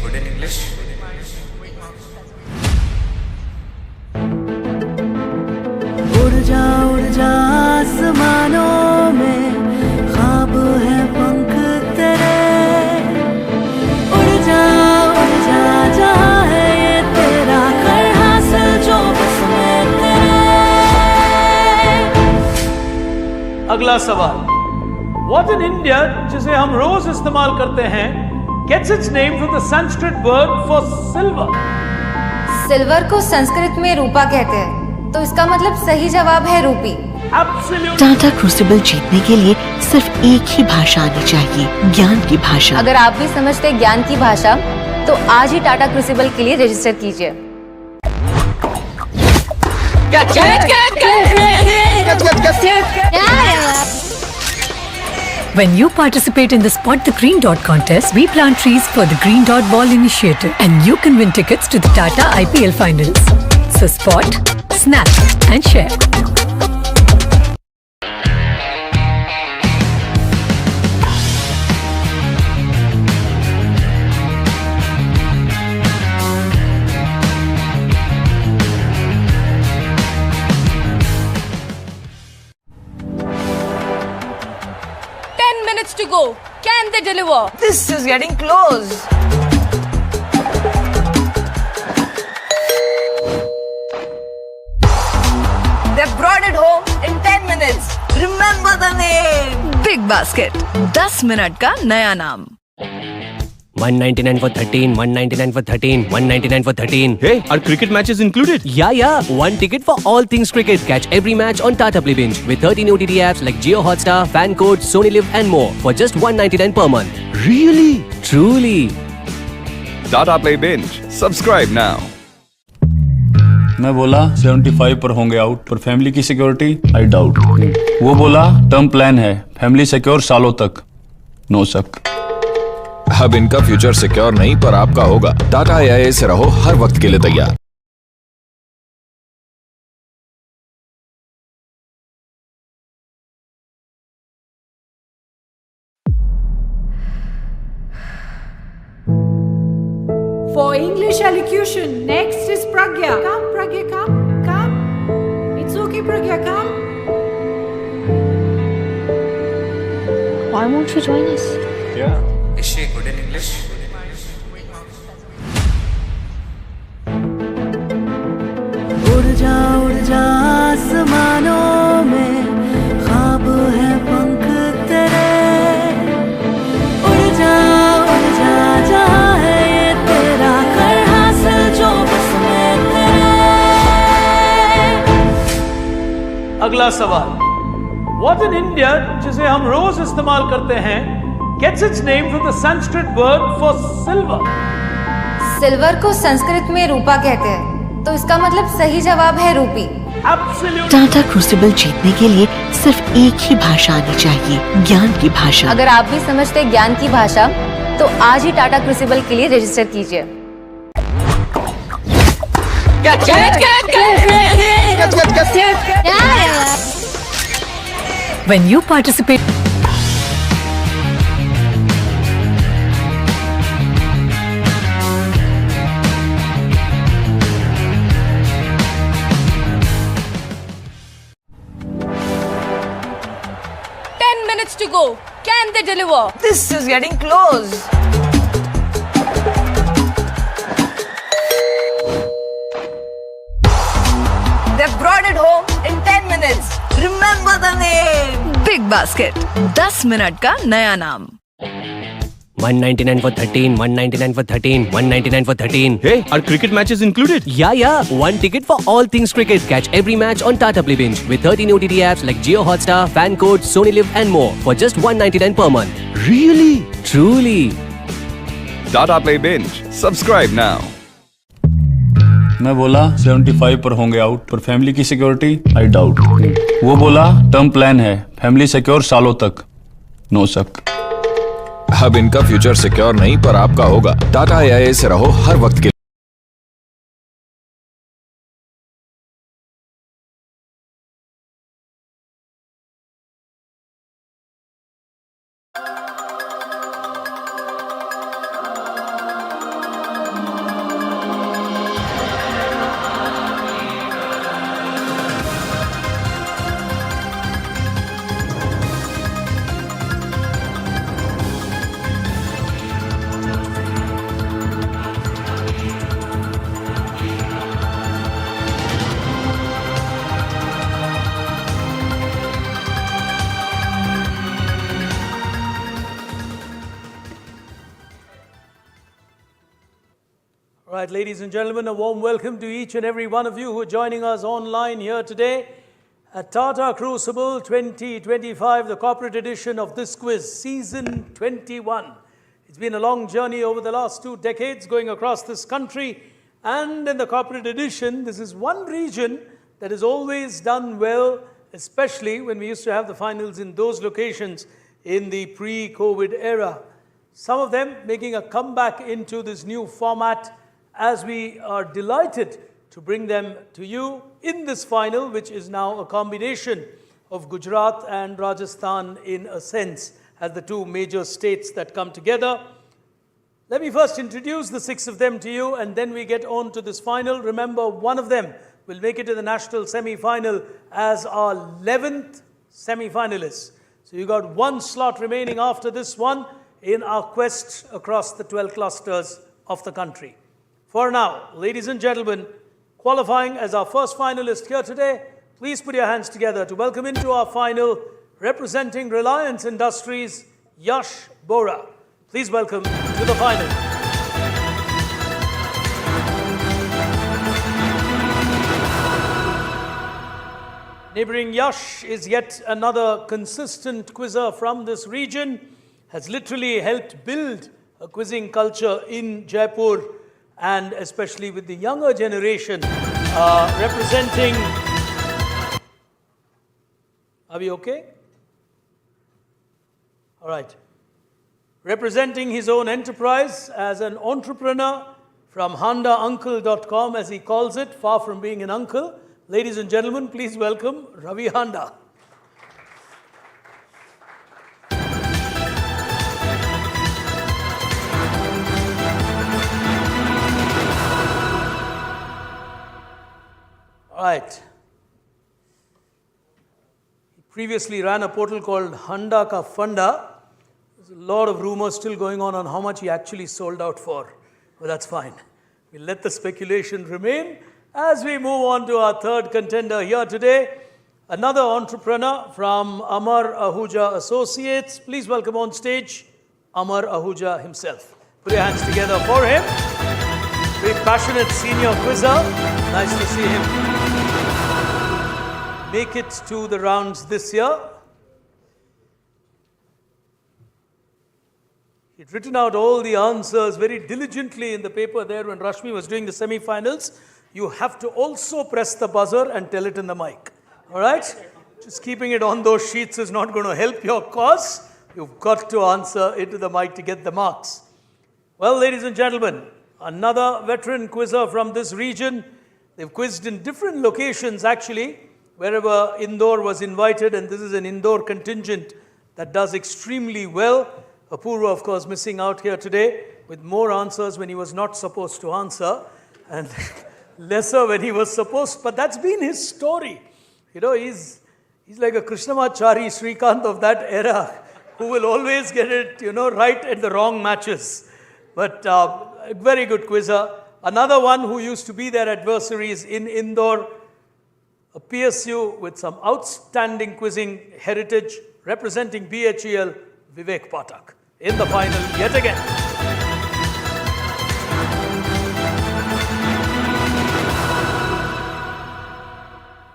good in English? उड़ जा आसमानों में ख्वाब है पंख तेरे उड़ जा जहाँ है ये तेरा कर हासिल जो बस में तेरे। अगला सवाल, What in India जिसे हम रोज इस्तेमाल करते हैं gets its name from the Sanskrit word for silver? Silver को संस्कृत में रूपा कहते हैं, तो इसका मतलब सही जवाब है रूपी। Absolutely. टाटा क्रूसिबल जीतने के लिए सिर्फ एक ही भाषा आनी चाहिए, ज्ञान की भाषा। अगर आप भी समझते हैं ज्ञान की भाषा, तो आज ही टाटा क्रूसिबल के लिए रजिस्टर कीजिए। When you participate in the Spot the Green Dot contest, we plant trees for the Green Dot Ball initiative and you can win tickets to the Tata IPL finals. So spot, snap and share. Minutes to go. Can they deliver? This is getting close. They brought it home in 10 minutes. Remember the name. Big Basket. 10 minute का नया नाम। 199 for 13, 199 for 13, 199 for 13. Hey, are cricket matches included? Yeah. One ticket for all things cricket. Catch every match on Tata Play Binge with 13 OTT apps like Jio Hotstar, Fan Code, Sony Live and more for just 199 per month. Really? Truly. Tata Play Binge. Subscribe now. मैं बोला 75 पर होंगे out, पर family की security I doubt. वो बोला term plan है, family secure सालों तक, नो शक। अब इनका फ्यूचर सिक्योर नहीं पर आपका होगा। टाटा AIA से रहो हर वक्त के लिए तैयार। For English elocution, next is Pragya. Come, Pragya, come. It's okay, Pragya, come. Why won't you join us? Yeah. Is she good in English? उड़ जा आसमानों में ख्वाब है पंख तेरे उड़ जा जहाँ है ये तेरा कर हासिल जो बस में तेरे। अगला सवाल, What in India जिसे हम रोज इस्तेमाल करते हैं gets its name from the Sanskrit word for silver? Silver को संस्कृत में रूपा कहते हैं, तो इसका मतलब सही जवाब है रूपी। Absolutely. टाटा क्रूसिबल जीतने के लिए सिर्फ एक ही भाषा आनी चाहिए, ज्ञान की भाषा। अगर आप भी समझते हैं ज्ञान की भाषा, तो आज ही टाटा क्रूसिबल के लिए रजिस्टर कीजिए। When you participate. Minutes to go. Can they deliver? This is getting close. They brought it home in 10 minutes. Remember the name. Big Basket. 10 minute का नया नाम। 199 for 13, 199 for 13, 199 for 13. Hey, are cricket matches included? Yeah. One ticket for all things cricket. Catch every match on Tata Play Binge with 13 OTT apps like Jio Hotstar, Fan Code, Sony Live and more for just 199 per month. Really? Truly. Tata Play Binge. Subscribe now. मैं बोला 75 पर होंगे out, पर family की security I doubt. वो बोला term plan है, family secure सालों तक, नो शक। अब इनका फ्यूचर सिक्योर नहीं पर आपका होगा। टाटा AIA से रहो हर वक्त के All right, ladies and gentlemen, a warm welcome to each and every one of you who are joining us online here today at Tata Crucible 2025, the corporate edition of this quiz, season 21. It's been a long journey over the last 2 decades going across this country, and in the corporate edition, this is one region that has always done well, especially when we used to have the finals in those locations in the pre-COVID era. Some of them making a comeback into this new format, as we are delighted to bring them to you in this final, which is now a combination of Gujarat and Rajasthan in a sense, as the 2 major states that come together. Let me first introduce the 6 of them to you, and then we get on to this final. Remember, one of them will make it to the national semi-final as our 11th semi-finalist. So you got 1 slot remaining after this one in our quest across the 12 clusters of the country. For now, ladies and gentlemen, qualifying as our first finalist here today, please put your hands together to welcome into our final, representing Reliance Industries, Yash Bora. Please welcome to the final. Neighboring Yash is yet another consistent quizzer from this region, has literally helped build a quizzing culture in Jaipur, and especially with the younger generation representing... Are we okay? All right. Representing his own enterprise as an entrepreneur from HandaUncle.com, as he calls it, far from being an uncle. Ladies and gentlemen, please welcome Ravi Handa. All right. He previously ran a portal called Handa Ka Funda. There's a lot of rumors still going on how much he actually sold out for. But that's fine. We'll let the speculation remain as we move on to our third contender here today. Another entrepreneur from Amar Ahuja Associates. Please welcome on stage Amar Ahuja himself. Put your hands together for him. Very passionate senior quizzer. Nice to see him make it to the rounds this year. He'd written out all the answers very diligently in the paper there when Rashmi was doing the semi-finals. You have to also press the buzzer and tell it in the mic. All right? Just keeping it on those sheets is not going to help your cause. You've got to answer into the mic to get the marks. Well, ladies and gentlemen, another veteran quizzer from this region. They've quizzed in different locations, actually, wherever Indore was invited, and this is an Indore contingent that does extremely well. Apurva, of course, missing out here today with more answers when he was not supposed to answer, and lesser when he was supposed, but that's been his story. You know, he's like a Krishnamachari Srikant of that era, who will always get it, right at the wrong matches. But a very good quizzer. Another one who used to be their adversaries in Indore, a PSU with some outstanding quizzing heritage, representing BHEL, Vivek Patak, in the final yet again.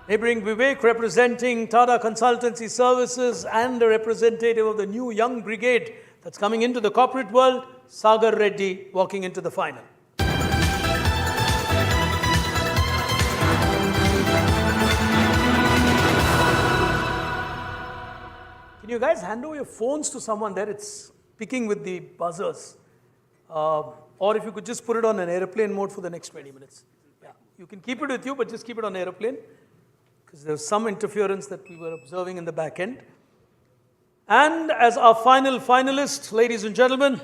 Neighboring Vivek, representing Tata Consultancy Services and a representative of the new young brigade that's coming into the corporate world, Sagar Reddy, walking into the final. Can you guys hand over your phones to someone there? It's picking with the buzzers. Or if you could just put it on an airplane mode for the next 20 minutes. Yeah, you can keep it with you, but just keep it on airplane, because there's some interference that we were observing in the back end. And as our final finalist, ladies and gentlemen,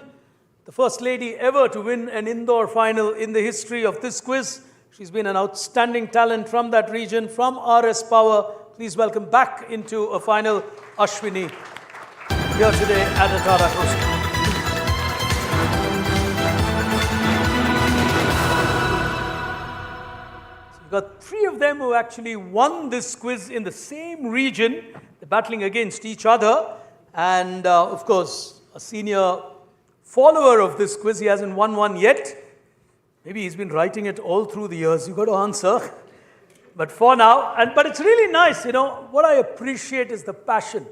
the first lady ever to win an Indore final in the history of this quiz. She's been an outstanding talent from that region, from RS Power. Please welcome back into a final, Ashwini, here today at the Tata Crucible. So you've got 3 of them who actually won this quiz in the same region. They're battling against each other. And of course, a senior follower of this quiz, he hasn't won one yet. Maybe he's been writing it all through the years. You've got to answer. But for now, but it's really nice, what I appreciate is the passion.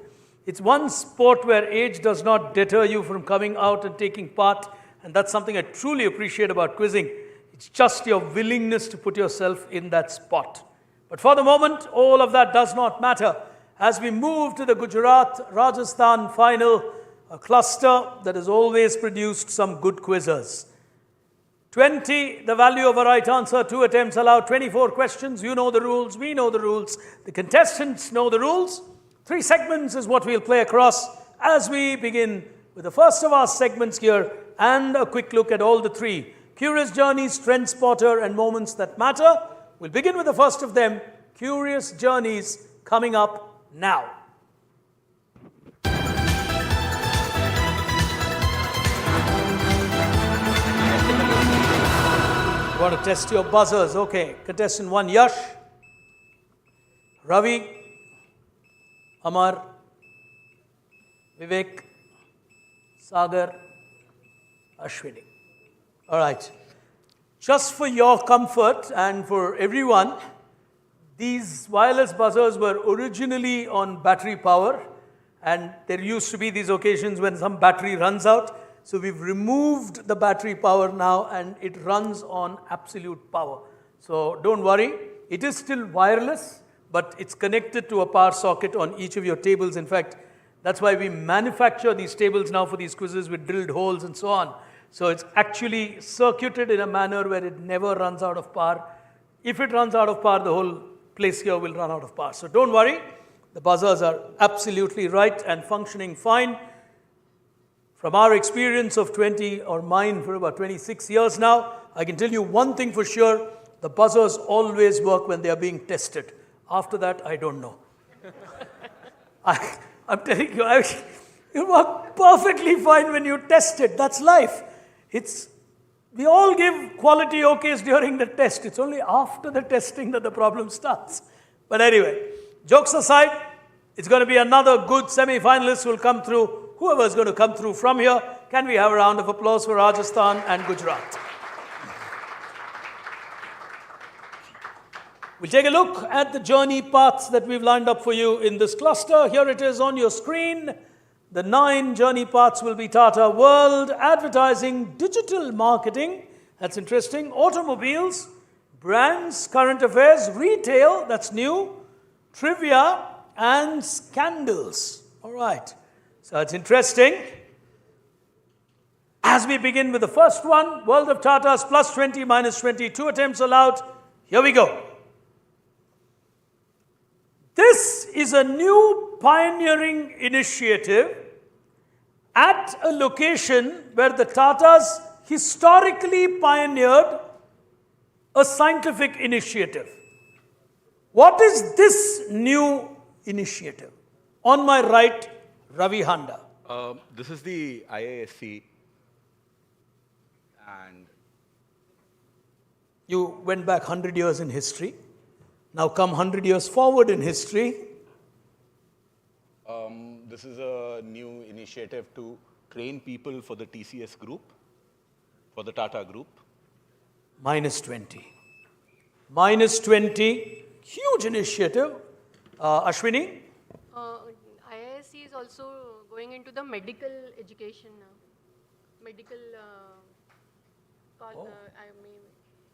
It's one sport where age does not deter you from coming out and taking part. And that's something I truly appreciate about quizzing. It's just your willingness to put yourself in that spot. But for the moment, all of that does not matter. As we move to the Gujarat-Rajasthan final, a cluster that has always produced some good quizzers. 20, the value of a right answer, 2 attempts allowed, 24 questions. You know the rules, we know the rules, the contestants know the rules. 3 segments is what we'll play across as we begin with the first of our segments here and a quick look at all the 3. Curious Journeys, Trend Spotter and Moments That Matter. We'll begin with the first of them, Curious Journeys, coming up now. You want to test your buzzers. Okay, contestant 1, Yash, Ravi, Amar, Vivek, Sagar, Ashwini. All right. Just for your comfort and for everyone, these wireless buzzers were originally on battery power, and there used to be these occasions when some battery runs out. So we've removed the battery power now and it runs on absolute power. So don't worry, it is still wireless, but it's connected to a power socket on each of your tables. In fact, that's why we manufacture these tables now for these quizzes with drilled holes and so on. So it's actually circuited in a manner where it never runs out of power. If it runs out of power, the whole place here will run out of power. So don't worry, the buzzers are absolutely right and functioning fine. From our experience of 20, or mine for about 26 years now, I can tell you one thing for sure, the buzzers always work when they are being tested. After that, I don't know. I'm telling you, it works perfectly fine when you test it. That's life. We all give quality okays during the test. It's only after the testing that the problem starts. But anyway, jokes aside, it's going to be another good semi-finalist who will come through. Whoever is going to come through from here, can we have a round of applause for Rajasthan and Gujarat? We'll take a look at the journey paths that we've lined up for you in this cluster. Here it is on your screen. The 9 journey paths will be Tata World, Advertising, Digital Marketing, that's interesting, Automobiles, Brands, Current Affairs, Retail, that's new, Trivia, and Scandals. All right. So it's interesting. As we begin with the first one, World of Tatas, plus 20, minus 20, 2 attempts allowed. Here we go. This is a new pioneering initiative at a location where the Tatas historically pioneered a scientific initiative. What is this new initiative? On my right, Ravi Handa. This is the IISc, and you went back 100 years in history. Now come 100 years forward in history. this is a new initiative to train people for the TCS group, for the Tata group. Minus 20. Minus 20. Huge initiative. Ashwini? IISc is also going into the medical education now. Medical, I may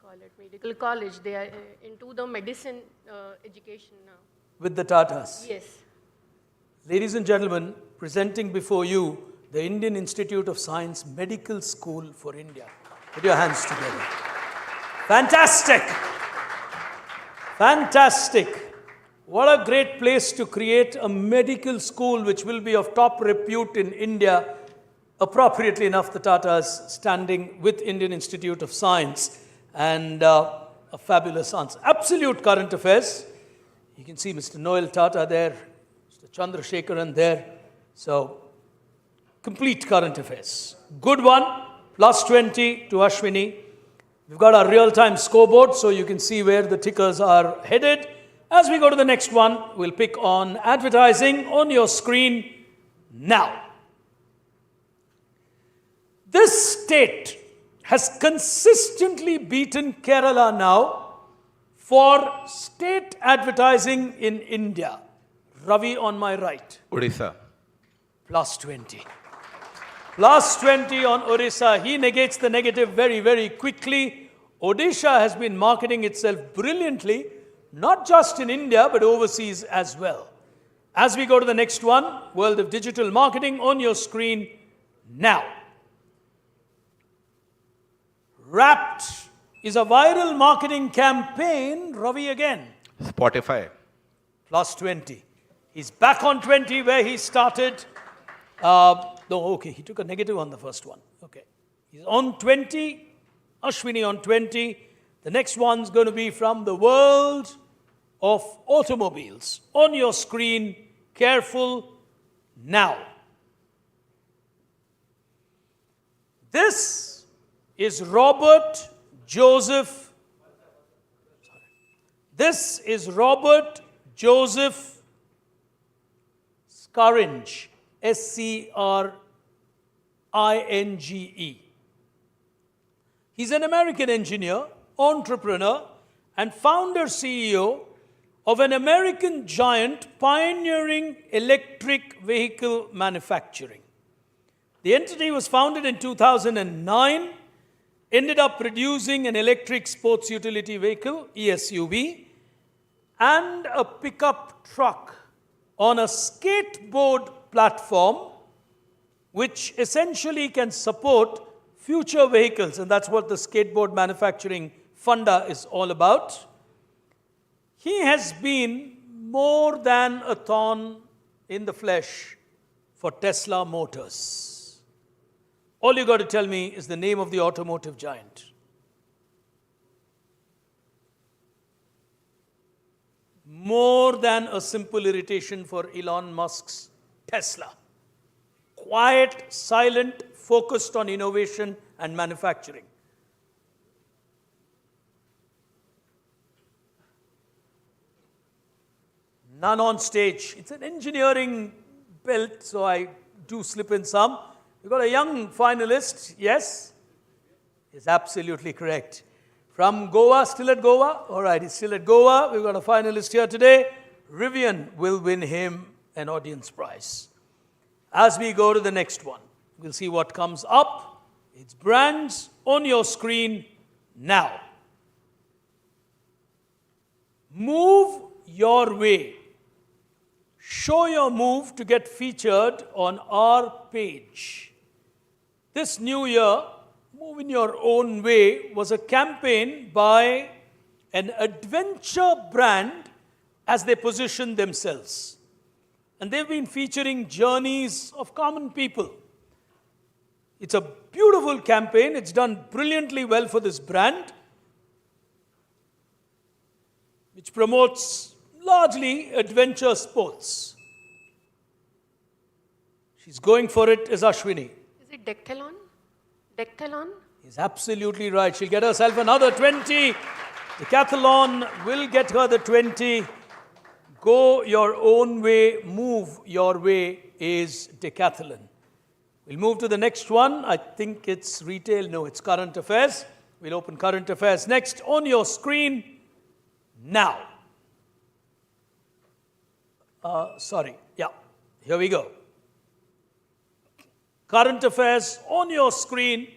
call it medical college. They are into the medicine education now. With the Tatas? Yes. Ladies and gentlemen, presenting before you the Indian Institute of Science Medical School for India. Put your hands together. Fantastic! Fantastic! What a great place to create a medical school which will be of top repute in India. Appropriately enough, the Tatas standing with Indian Institute of Science, and a fabulous answer. Absolute current affairs. You can see Mr. Noel Tata there, Mr. Chandrasekharan there. So, complete current affairs. Good one, plus 20 to Ashwini. We've got our real-time scoreboard, so you can see where the tickers are headed. As we go to the next one, we'll pick on advertising on your screen now. This state has consistently beaten Kerala now for state advertising in India? Ravi on my right. Odisha. Plus 20. Plus 20 on Orissa. He negates the negative very, very quickly. Odisha has been marketing itself brilliantly, not just in India, but overseas as well. As we go to the next one, World of Digital Marketing on your screen now. Wrapped is a viral marketing campaign. Ravi again. Spotify. Plus 20. He's back on 20 where he started. No, okay, he took a negative on the first one. Okay. He's on 20. Ashwini on 20. The next one's going to be from the world of automobiles. On your screen, careful now. This is Robert Joseph. This is Robert Joseph Scaringe. S-C-R-I-N-G-E. He's an American engineer, entrepreneur, and founder CEO of an American giant pioneering electric vehicle manufacturing. The entity was founded in 2009, ended up producing an electric sports utility vehicle, ESUV, and a pickup truck on a skateboard platform, which essentially can support future vehicles, and that's what the skateboard manufacturing funda is all about. He has been more than a thorn in the flesh for Tesla Motors. All you got to tell me is the name of the automotive giant. More than a simple irritation for Elon Musk's Tesla. Quiet, silent, focused on innovation and manufacturing. None on stage. It's an engineering belt, so I do slip in some. We've got a young finalist, yes? Is absolutely correct. From Goa, still at Goa? All right, he's still at Goa. We've got a finalist here today. Rivian will win him an audience prize. As we go to the next one, we'll see what comes up. It's brands on your screen now. Move your way. Show your move to get featured on our page. This new year, Move in Your Own Way was a campaign by an adventure brand as they position themselves. And they've been featuring journeys of common people. It's a beautiful campaign. It's done brilliantly well for this brand, which promotes largely adventure sports. She's going for it as Ashwini. Is it Decathlon? Decathlon? He's absolutely right. She'll get herself another 20. Decathlon will get her the 20. Go your own way, move your way is Decathlon. We'll move to the next one. I think it's retail. No, it's current affairs. We'll open current affairs next on your screen now. Here we go. Current affairs on your screen.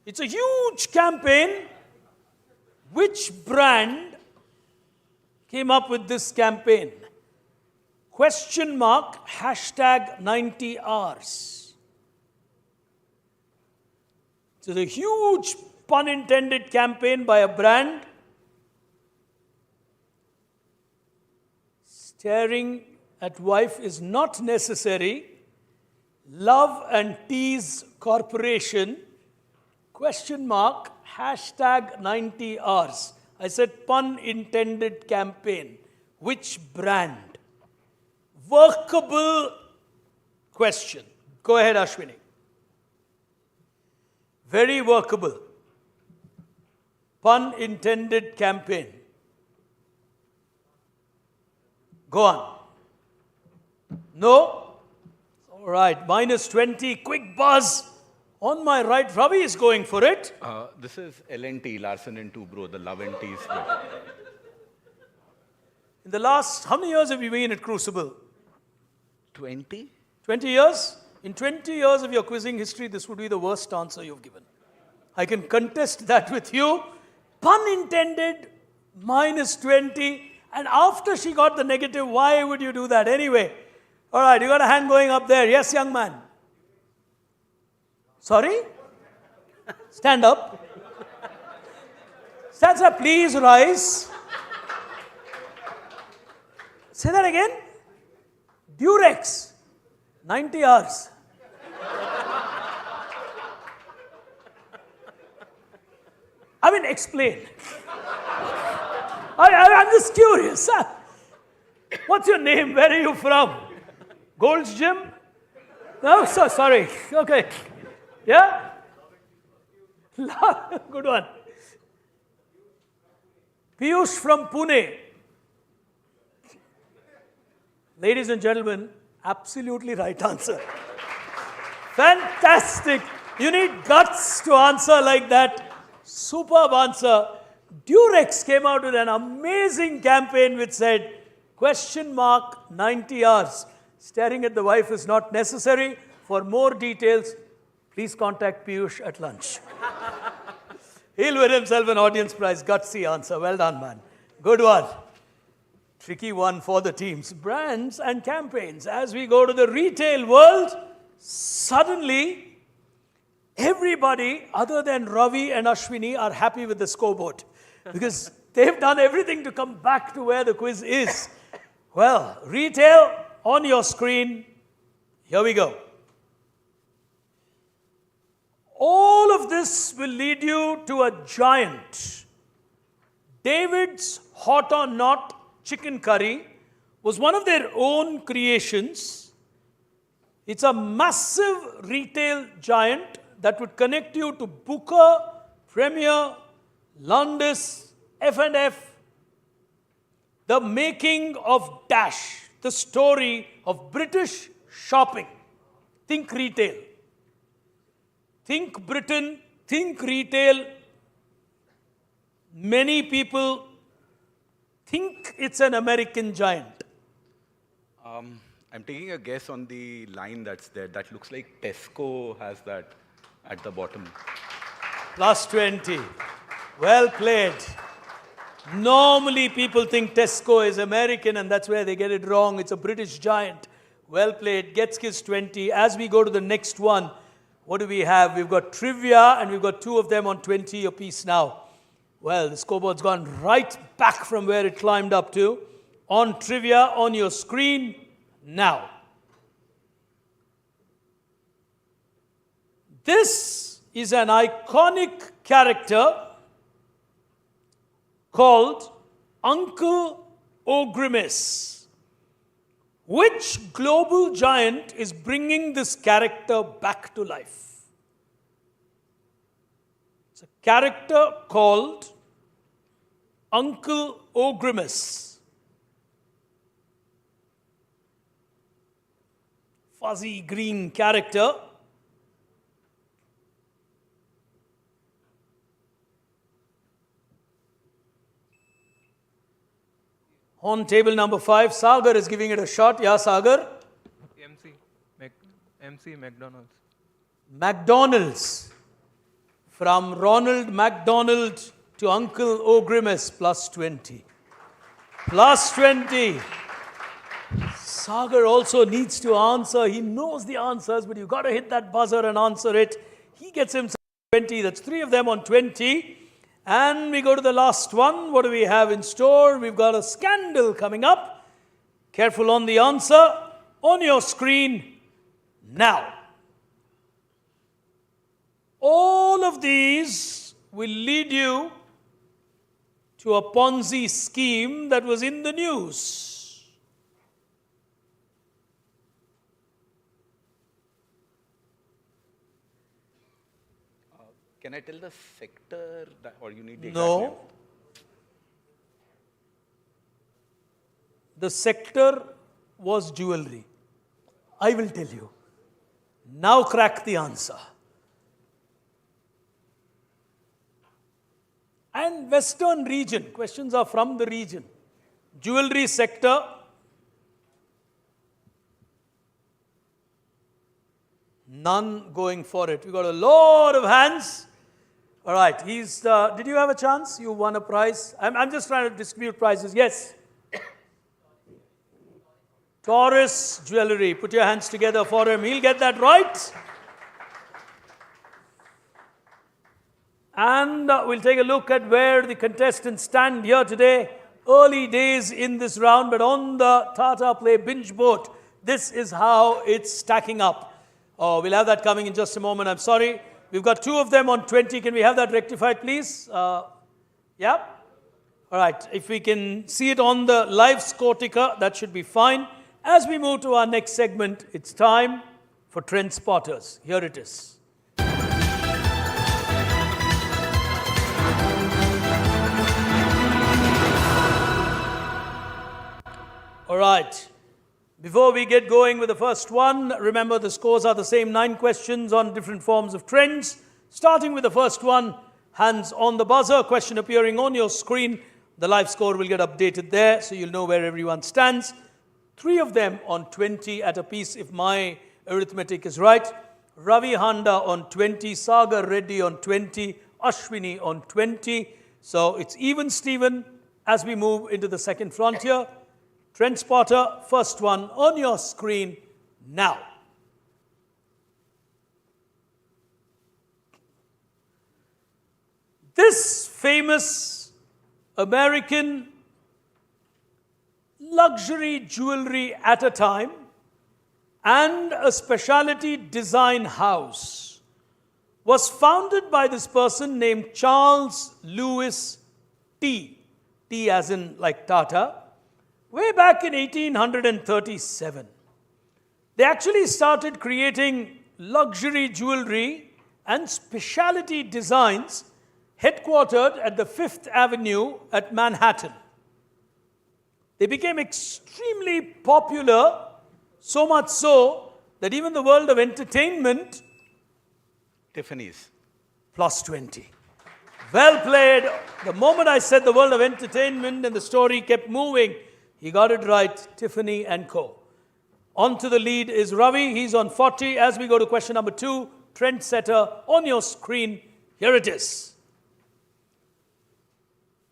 It's a huge campaign. Which brand came up with this campaign? Question mark, hashtag 90 hours. So the huge pun intended campaign by a brand staring at wife is not necessary. Love and Tease Corporation. Question mark, hashtag 90 hours. I said pun intended campaign. Which brand? Workable question. Go ahead, Ashwini. Very workable. Pun intended campaign. Go on. No? All right, minus 20. Quick buzz On my right, Ravi is going for it. This is L&T, Larsen and Toubro, the Love and Tea split. In the last, how many years have you been at Crucible? 20? 20 years? In 20 years of your quizzing history, this would be the worst answer you've given. I can contest that with you. Pun intended, minus 20. And after she got the negative, why would you do that? Anyway, all right, you got a hand going up there. Yes, young man. Sorry? Stand up. Stand up, please rise. Say that again. Durex. 90 hours. I mean, explain. I'm just curious. What's your name? Where are you from? Gold's Gym? No, so sorry. Okay. Yeah? Good one. Piyush from Pune. Ladies and gentlemen, absolutely right answer. Fantastic. You need guts to answer like that. Superb answer. Durex came out with an amazing campaign which said, question mark 90 hours. Staring at the wife is not necessary. For more details, please contact Piyush at lunch. He'll win himself an audience prize. Gutsy answer. Well done, man. Good one. Tricky one for the teams. Brands and campaigns. As we go to the retail world, suddenly everybody other than Ravi and Ashwini are happy with the scoreboard because they've done everything to come back to where the quiz is. Well, retail on your screen. Here we go. All of this will lead you to a giant. David's Hot or Not chicken curry was one of their own creations. It's a massive retail giant that would connect you to Booker, Premier, Londis, F&F. The making of Dash, the story of British shopping. Think retail. Think Britain, think retail. Many people think it's an American giant. I'm taking a guess on the line that's there. That looks like Tesco has that at the bottom. Plus 20. Well played. Normally people think Tesco is American and that's where they get it wrong. It's a British giant. Well played. Gets kiss 20. As we go to the next one, what do we have? We've got trivia and we've got two of them on 20 apiece now. Well, the scoreboard's gone right back from where it climbed up to. On trivia on your screen now. This is an iconic character called Uncle O'Grimace. Which global giant is bringing this character back to life? It's a character called Uncle O'Grimace. Fuzzy green character. On table number 5, Sagar is giving it a shot. Yeah, Sagar? MC McDonald's. McDonald's. From Ronald McDonald to Uncle O'Grimace, plus 20. Plus 20. Sagar also needs to answer. He knows the answers, but you've got to hit that buzzer and answer it. He gets himself 20. That's 3 of them on 20. And we go to the last one. What do we have in store? We've got a scandal coming up. Careful on the answer. On your screen now. All of these will lead you to a Ponzi scheme that was in the news. Can I tell the sector that, or you need the exact No. name? The sector was jewelry. I will tell you. Now crack the answer. and Western region. Questions are from the region. Jewelry sector. None going for it. We got a lot of hands. All right. Did you have a chance? You won a prize. I'm just trying to distribute prizes. Yes. Taurus Jewelry. Put your hands together for him. He'll get that right. And we'll take a look at where the contestants stand here today. Early days in this round, but on the Tata Play binge boat, this is how it's stacking up. Oh, we'll have that coming in just a moment. I'm sorry. We've got two of them on 20. Can we have that rectified, please? Yeah? All right. If we can see it on the live score ticker, that should be fine. As we move to our next segment, it's time for Trend Spotters. Here it is. All right. Before we get going with the first one, remember the scores are the same, 9 questions on different forms of trends. Starting with the first one, hands on the buzzer, question appearing on your screen. The live score will get updated there, so you'll know where everyone stands. 3 of them on 20 at a piece, if my arithmetic is right. Ravi Handa on 20, Sagar Reddy on 20, Ashwini on 20. So it's even Steven as we move into the second frontier. Trend Spotter, first one on your screen now. This famous American luxury jewelry at a time and a specialty design house was founded by this person named Charles Lewis T. T as in like Tata. Way back in 1837, they actually started creating luxury jewelry and specialty designs headquartered at the 5th Avenue at Manhattan. They became extremely popular, so much so that even the world of entertainment, Tiffany's. plus 20. Well played. The moment I said the world of entertainment and the story kept moving, he got it right, Tiffany & Co. On to the lead is Ravi. He's on 40. As we go to question number 2, trendsetter on your screen. Here it is.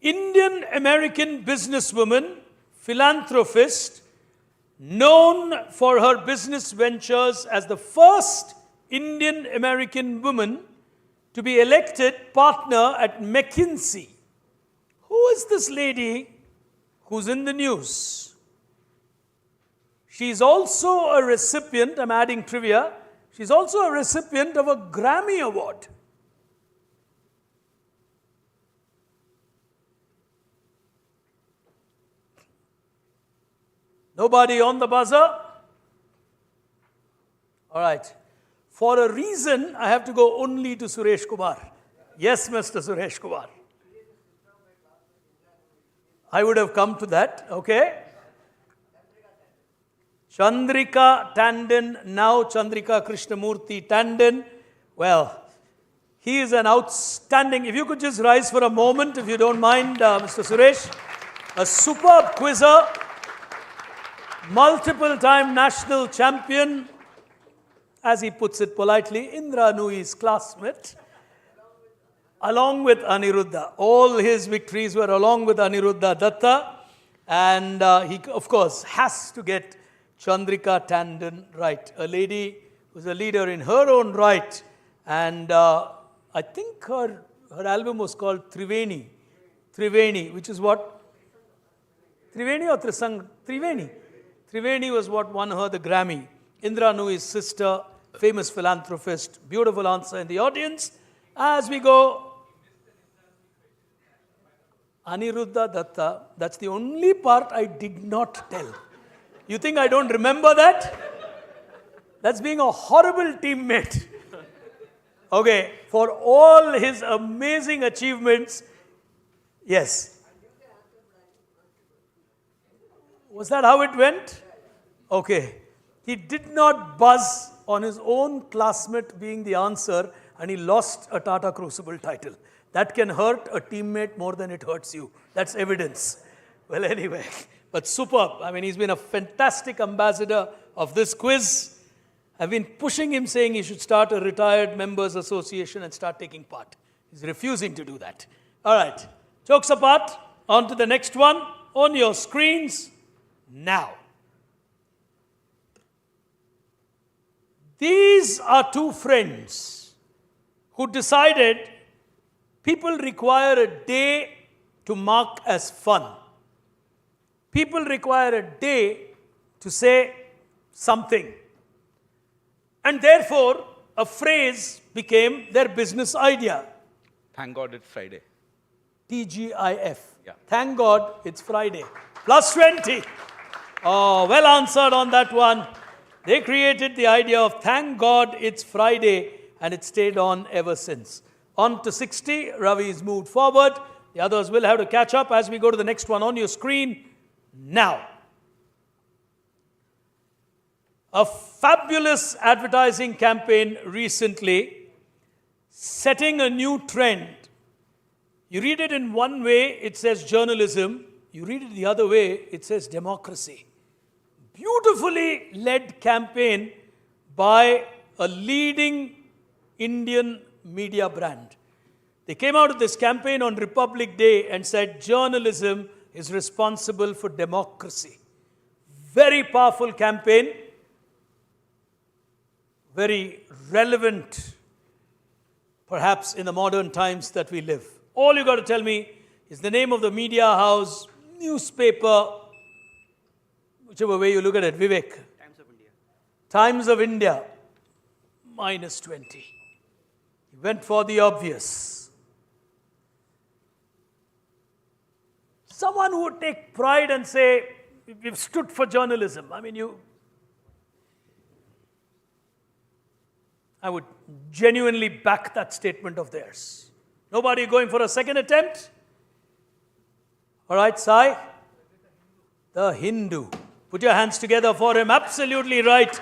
Indian-American businesswoman, philanthropist, known for her business ventures as the first Indian-American woman to be elected partner at McKinsey. Who is this lady who's in the news? She's also a recipient, I'm adding trivia, she's also a recipient of a Grammy Award. Nobody on the buzzer? All right. For a reason, I have to go only to Suresh Kumar. Yes, Mr. Suresh Kumar. I would have come to that, okay? Chandrika Tandon, now Chandrika Krishnamurthy Tandon. Well, he is an outstanding, if you could just rise for a moment, if you don't mind, Mr. Suresh. A superb quizzer, multiple-time national champion, as he puts it politely, Indra Nui's classmate. Along with Aniruddha. All his victories were along with Aniruddha Datta. And he, of course, has to get Chandrika Tandon right. A lady who's a leader in her own right. And I think her album was called Triveni. Triveni, which is what? Triveni or Trisang? Triveni. Triveni was what won her the Grammy. Indra Nui's sister, famous philanthropist. Beautiful answer in the audience. As we go, Aniruddha Datta, that's the only part I did not tell. You think I don't remember that? That's being a horrible teammate. Okay, for all his amazing achievements, yes. Was that how it went? Okay. He did not buzz on his own classmate being the answer, and he lost a Tata Crucible title. That can hurt a teammate more than it hurts you. That's evidence. Well, anyway, but superb. I mean, he's been a fantastic ambassador of this quiz. I've been pushing him, saying he should start a retired members association and start taking part. He's refusing to do that. All right, jokes apart, on to the next one. On your screens now. These are two friends who decided people require a day to mark as fun. People require a day to say something. And therefore, a phrase became their business idea. Thank God it's Friday. TGIF. Yeah. Thank God it's Friday. Plus 20. Oh, well answered on that one. They created the idea of thank God it's Friday, and it stayed on ever since. On to 60. Ravi's moved forward. The others will have to catch up as we go to the next one on your screen now. A fabulous advertising campaign recently setting a new trend. You read it in one way, it says journalism. You read it the other way, it says democracy. Beautifully led campaign by a leading Indian media brand. They came out of this campaign on Republic Day and said journalism is responsible for democracy. Very powerful campaign. Very relevant, perhaps, in the modern times that we live. All you got to tell me is the name of the media house, newspaper, whichever way you look at it. Vivek. Times of India. Times of India, minus 20. He went for the obvious. Someone who would take pride and say, we've stood for journalism. I mean, I would genuinely back that statement of theirs. Nobody going for a second attempt? All right, Sai. The Hindu. Put your hands together for him. Absolutely right.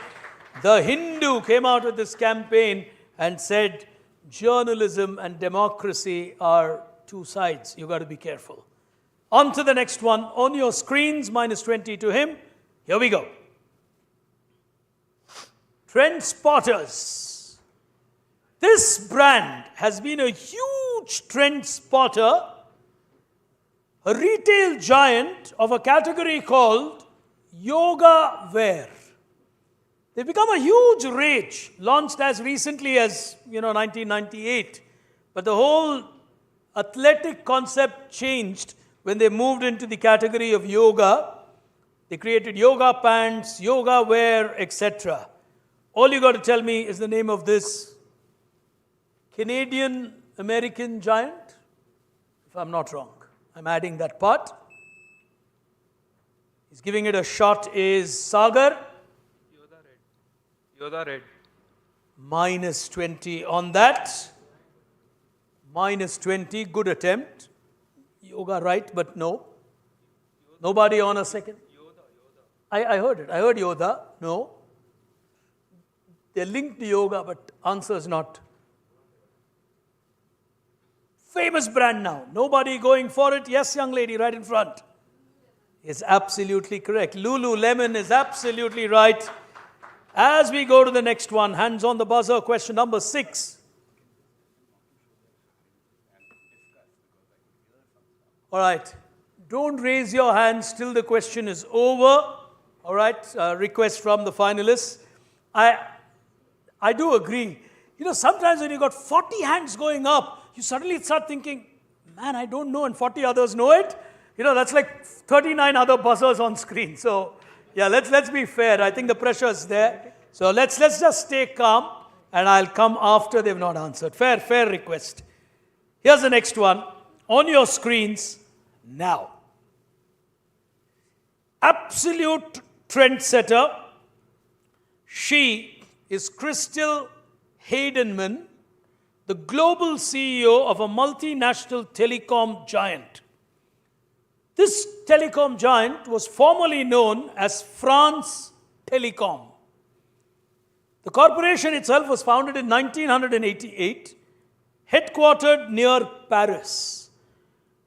The Hindu came out with this campaign and said, journalism and democracy are two sides. You got to be careful. On to the next one. On your screens, minus 20 to him. Here we go. Trend spotters. This brand has been a huge trend spotter, a retail giant of a category called yoga wear. They've become a huge rage, launched as recently as 1998. But the whole athletic concept changed when they moved into the category of yoga. They created yoga pants, yoga wear, etc. All you got to tell me is the name of this Canadian-American giant, if I'm not wrong. I'm adding that part. He's giving it a shot is Sagar. Yoda Red. Minus 20 on that. Minus 20, good attempt. Yoga right, but no. Nobody on a second. I heard it. I heard Yoda. No. They're linked to yoga, but answer is not. Famous brand now. Nobody going for it. Yes, young lady, right in front. Is absolutely correct. Lululemon is absolutely right. As we go to the next one, hands on the buzzer, question number 6. All right. Don't raise your hands till the question is over. All right. Request from the finalists. I do agree. Sometimes when you got 40 hands going up, you suddenly start thinking, man, I don't know, and 40 others know it. That's like 39 other buzzers on screen. So, yeah, let's be fair. I think the pressure is there. So let's just stay calm, and I'll come after they've not answered. Fair request. Here's the next one. On your screens now. Absolute trendsetter. She is Crystal Haydenman, the global CEO of a multinational telecom giant. This telecom giant was formerly known as France Telecom. The corporation itself was founded in 1988 headquartered near Paris.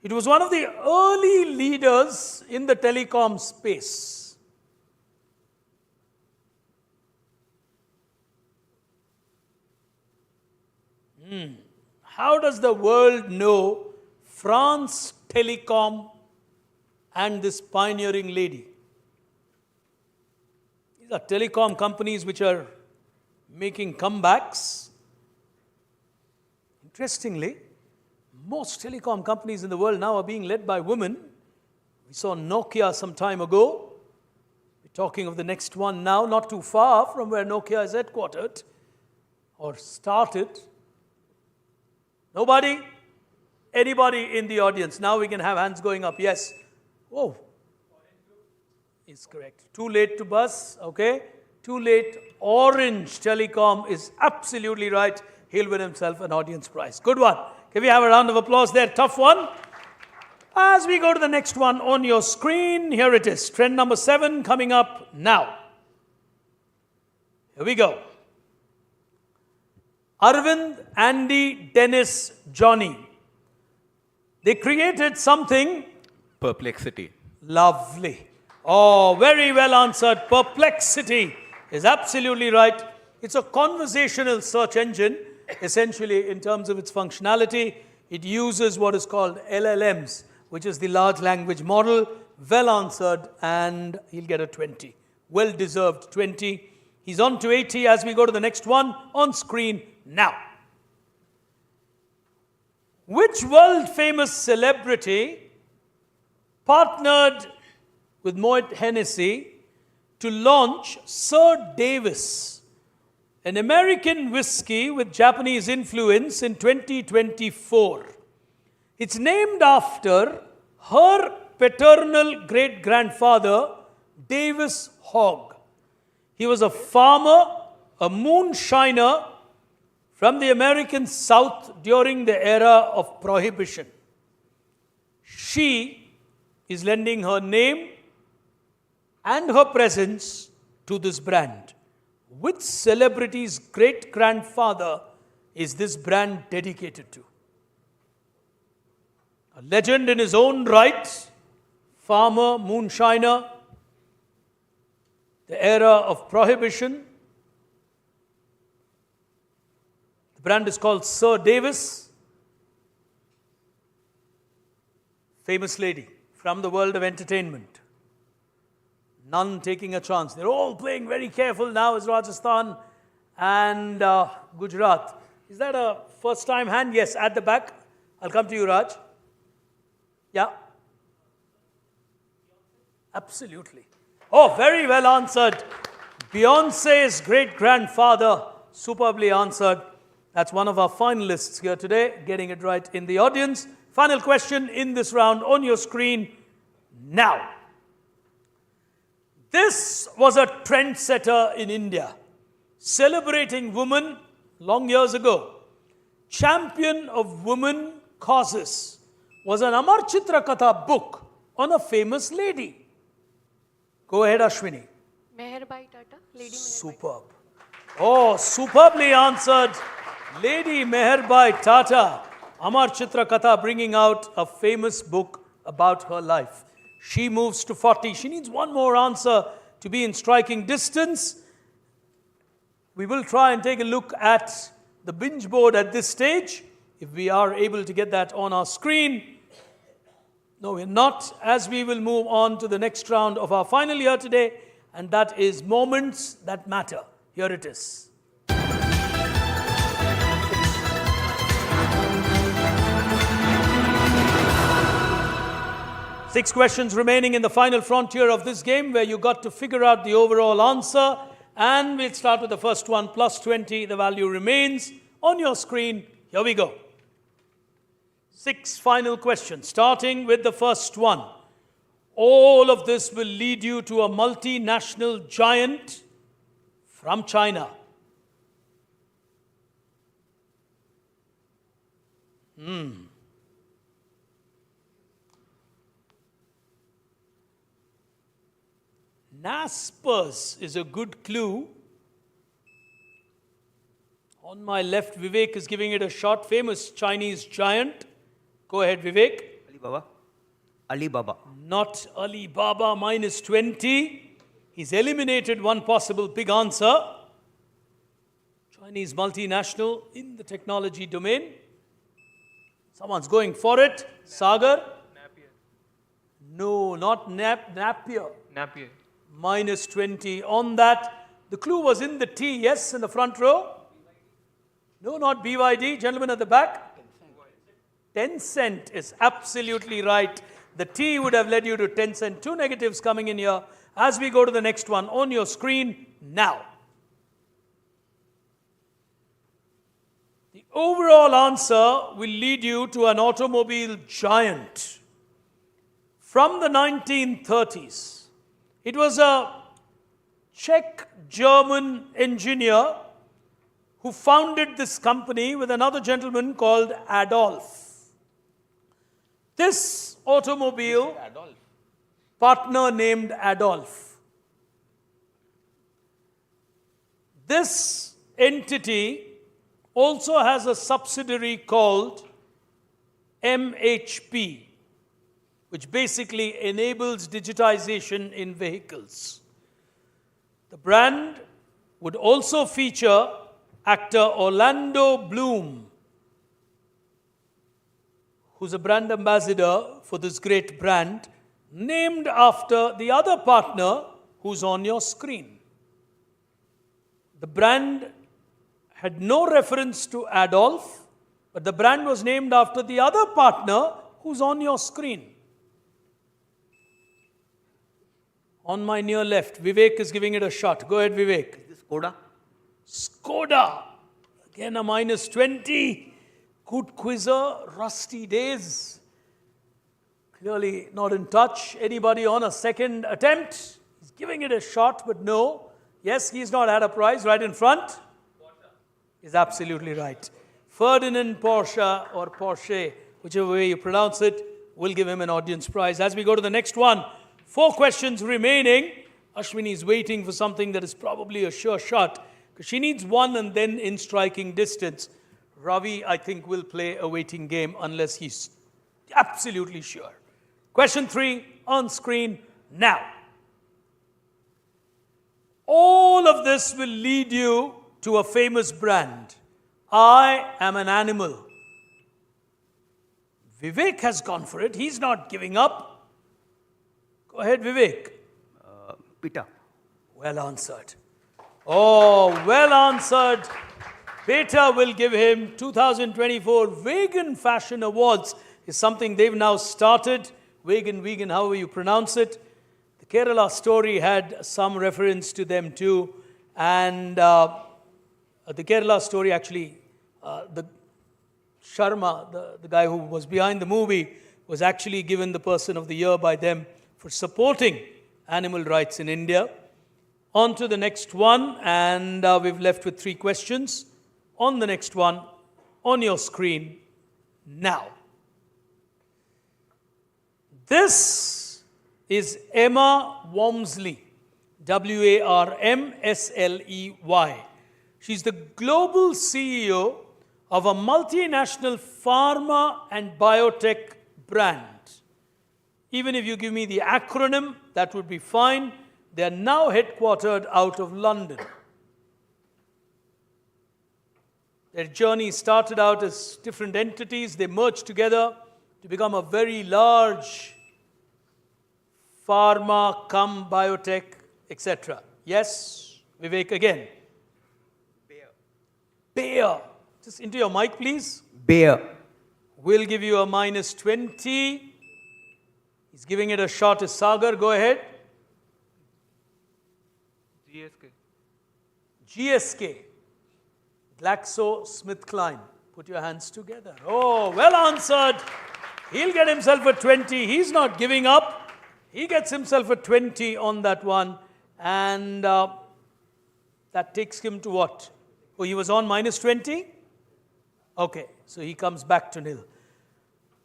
It was one of the early leaders in the telecom space. How does the world know France Telecom and this pioneering lady? These are telecom companies which are making comebacks. Interestingly, most telecom companies in the world now are being led by women. We saw Nokia some time ago. We're talking of the next one now, not too far from where Nokia is headquartered or started. Nobody? Anybody in the audience? Now we can have hands going up. Yes. Oh. Is correct. Too late to buzz. Okay. Too late. Orange Telecom is absolutely right. He'll win himself an audience prize. Good one. Can we have a round of applause there? Tough one. As we go to the next one on your screen, here it is. Trend number 7 coming up now. Here we go. Arvind, Andy, Dennis, Johnny. They created something. Perplexity. Lovely. Oh, very well answered. Perplexity is absolutely right. It's a conversational search engine, essentially, in terms of its functionality. It uses what is called LLMs, which is the large language model. Well answered, and he'll get a 20. Well deserved 20. He's on to 80 as we go to the next one on screen now. Which world famous celebrity partnered with Moet Hennessy to launch Sir Davis, an American whiskey with Japanese influence, in 2024? It's named after her paternal great-grandfather, Davis Hogg. He was a farmer, a moonshiner from the American South during the era of Prohibition. She is lending her name and her presence to this brand. Which celebrity's great-grandfather is this brand dedicated to? A legend in his own right, farmer, moonshiner, the era of Prohibition. The brand is called Sir Davis. Famous lady from the world of entertainment. None taking a chance. They're all playing very careful now as Rajasthan and Gujarat. Is that a first time hand? Yes, at the back. I'll come to you, Raj. Yeah. Absolutely. Oh, very well answered. Beyonce's great-grandfather. Superbly answered. That's one of our finalists here today, getting it right in the audience. Final question in this round on your screen now. This was a trendsetter in India, celebrating women long years ago. Champion of women causes was an Amar Chitra Katha book on a famous lady. Go ahead, Ashwini. Meherbai Tata. Lady Meherbai. Superb. Oh, superbly answered. Lady Meherbai Tata. Amar Chitra Katha, bringing out a famous book about her life. She moves to 40. She needs one more answer to be in striking distance. We will try and take a look at the binge board at this stage, if we are able to get that on our screen. No, we're not, as we will move on to the next round of our final year today, and that is Moments That Matter. Here it is. 6 questions remaining in the final frontier of this game, where you got to figure out the overall answer. And we'll start with the first one, plus 20. The value remains on your screen. Here we go. 6 final questions, starting with the first one. All of this will lead you to a multinational giant from China. Naspers is a good clue. On my left, Vivek is giving it a shot. Famous Chinese giant. Go ahead, Vivek. Alibaba. Alibaba. Not Alibaba, minus 20. He's eliminated one possible big answer. Chinese multinational in the technology domain. Someone's going for it. Sagar? Napier. No, not Napier. Napier. Minus 20 on that. The clue was in the T, yes, in the front row. No, not BYD. Gentlemen at the back. Tencent is absolutely right. The T would have led you to Tencent. 2 negatives coming in here as we go to the next one on your screen now. The overall answer will lead you to an automobile giant from the 1930s. It was a Czech-German engineer who founded this company with another gentleman called Adolf. This automobile partner named Adolf. This entity also has a subsidiary called MHP, which basically enables digitization in vehicles. The brand would also feature actor Orlando Bloom, who's a brand ambassador for this great brand, named after the other partner who's on your screen. The brand had no reference to Adolf, but the brand was named after the other partner who's on your screen. On my near left, Vivek is giving it a shot. Go ahead, Vivek. Is this Skoda? Skoda. Again, a minus 20. Good quizzer, rusty days. Clearly not in touch. Anybody on a second attempt? He's giving it a shot, but no. Yes, he's not had a prize right in front. Is absolutely right. Ferdinand Porsche or Porsche, whichever way you pronounce it, will give him an audience prize. As we go to the next one, 4 questions remaining. Ashwini is waiting for something that is probably a sure shot, because she needs 1 and then in striking distance. Ravi, I think, will play a waiting game unless he's absolutely sure. Question 3 on screen now. All of this will lead you to a famous brand. I am an animal. Vivek has gone for it. He's not giving up. Go ahead, Vivek. Pita. Well answered. Oh, well answered. Beta will give him 2024 Vegan Fashion Awards. Is something they've now started. Vegan, however you pronounce it. The Kerala story had some reference to them too. And the Kerala story actually, the Sharma, the guy who was behind the movie, was actually given the Person of the Year by them for supporting animal rights in India. On to the next one, and we've left with 3 questions. On the next one, on your screen, now. This is Emma Walmsley, W-A-R-M-S-L-E-Y. She's the global CEO of a multinational pharma and biotech brand. Even if you give me the acronym, that would be fine. They're now headquartered out of London. Their journey started out as different entities. They merged together to become a very large pharma, biotech, etc. Yes, Vivek again. Bayer. Just into your mic, please. Bayer. We'll give you a minus 20. He's giving it a shot. Is Sagar? Go ahead. GSK. GSK. GlaxoSmithKline. Put your hands together. Oh, well answered. He'll get himself a 20. He's not giving up. He gets himself a 20 on that one. And that takes him to what? Oh, he was on minus 20? Okay, so he comes back to nil.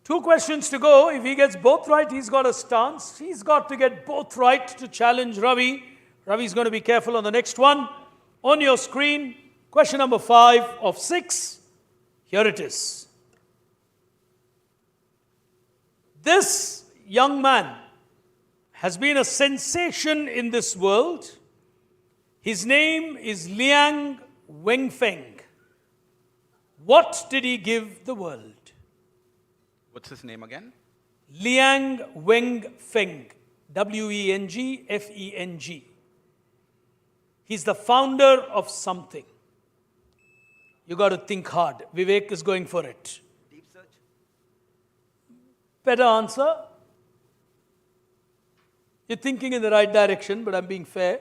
2 questions to go. If he gets both right, he's got a stance. He's got to get both right to challenge Ravi. Ravi's going to be careful on the next one. On your screen, Question number 5 of 6. Here it is. This young man has been a sensation in this world. His name is Liang Wenfeng. What did he give the world? What's his name again? Liang Wenfeng. Wengfeng. He's the founder of something. You got to think hard. Vivek is going for it. Deep search. Better answer. You're thinking in the right direction, but I'm being fair.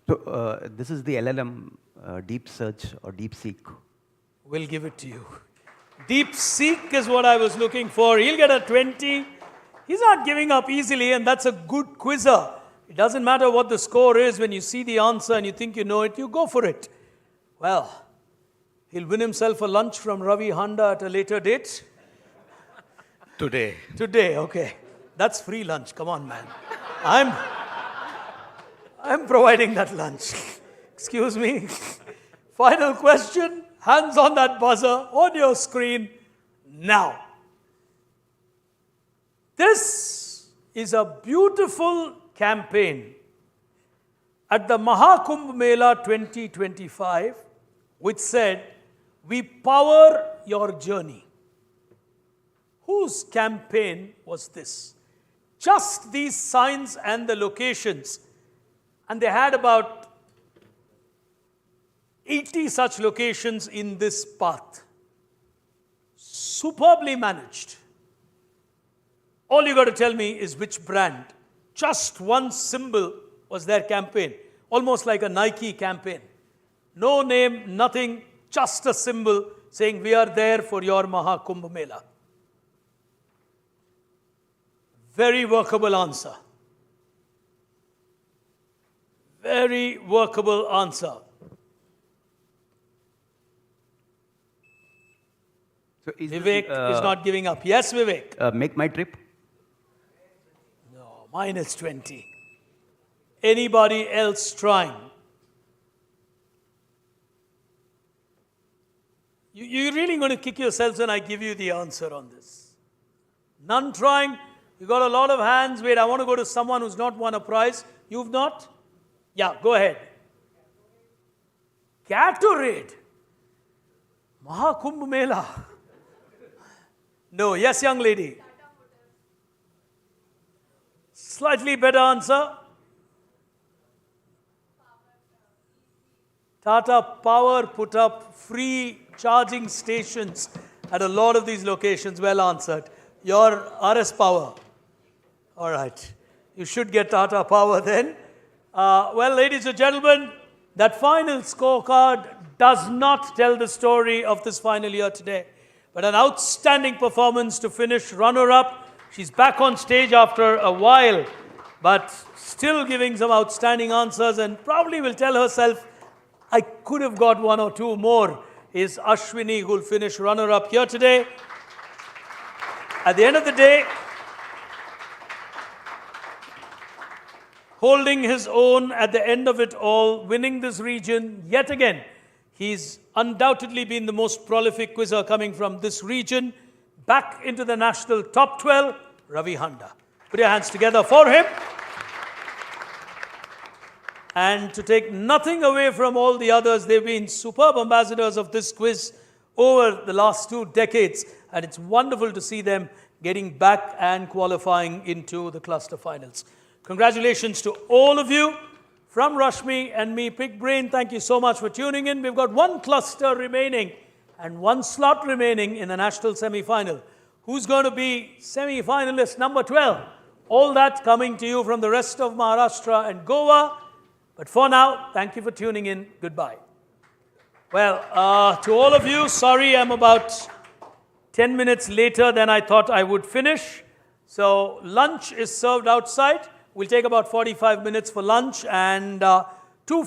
So this is the LLM, deep search or deep seek. We'll give it to you. Deep seek is what I was looking for. He'll get a 20. He's not giving up easily, and that's a good quizzer. It doesn't matter what the score is. When you see the answer and you think you know it, you go for it. Well, he'll win himself a lunch from Ravi Handa at a later date. Today. Today, okay. That's free lunch. Come on, man. I'm providing that lunch. Excuse me. Final question. Hands on that buzzer on your screen now. This is a beautiful campaign at the Mahakumbh Mela 2025, which said, "We power your journey." Whose campaign was this? Just these signs and the locations. And they had about 80 such locations in this path. Superbly managed. All you got to tell me is which brand. Just one symbol was their campaign. Almost like a Nike campaign. No name, nothing, just a symbol saying we are there for your Mahakumbh Mela. Very workable answer. Very workable answer. So Vivek is not giving up. Yes, Vivek? Make my trip. No, minus 20. Anybody else trying? You're really going to kick yourselves when I give you the answer on this. None trying? You got a lot of hands. Wait, I want to go to someone who's not won a prize. You've not? Yeah, go ahead. Gatorade. Mahakumbh Mela. No, yes, young lady. Slightly better answer. Tata Power put up free charging stations at a lot of these locations. Well answered. Your RS Power. All right. You should get Tata Power then. Well, ladies and gentlemen, that final scorecard does not tell the story of this final year today, but an outstanding performance to finish runner-up. She's back on stage after a while, but still giving some outstanding answers and probably will tell herself, I could have got one or two more, is Ashwini, who will finish runner-up here today. At the end of the day, holding his own at the end of it all, winning this region yet again. He's undoubtedly been the most prolific quizzer coming from this region. Back into the national top 12, Ravi Handa. Put your hands together for him. And to take nothing away from all the others, they've been superb ambassadors of this quiz over the last 2 decades. And it's wonderful to see them getting back and qualifying into the cluster finals. Congratulations to all of you. From Rashmi and me, Big Brain, thank you so much for tuning in. We've got 1 cluster remaining and 1 slot remaining in the national semi-final. Who's going to be semi-finalist number 12? All that coming to you from the rest of Maharashtra and Goa. But for now, thank you for tuning in. Goodbye. Well, to all of you, sorry I'm about 10 minutes later than I thought I would finish. So lunch is served outside. We'll take about 45 minutes for lunch and 2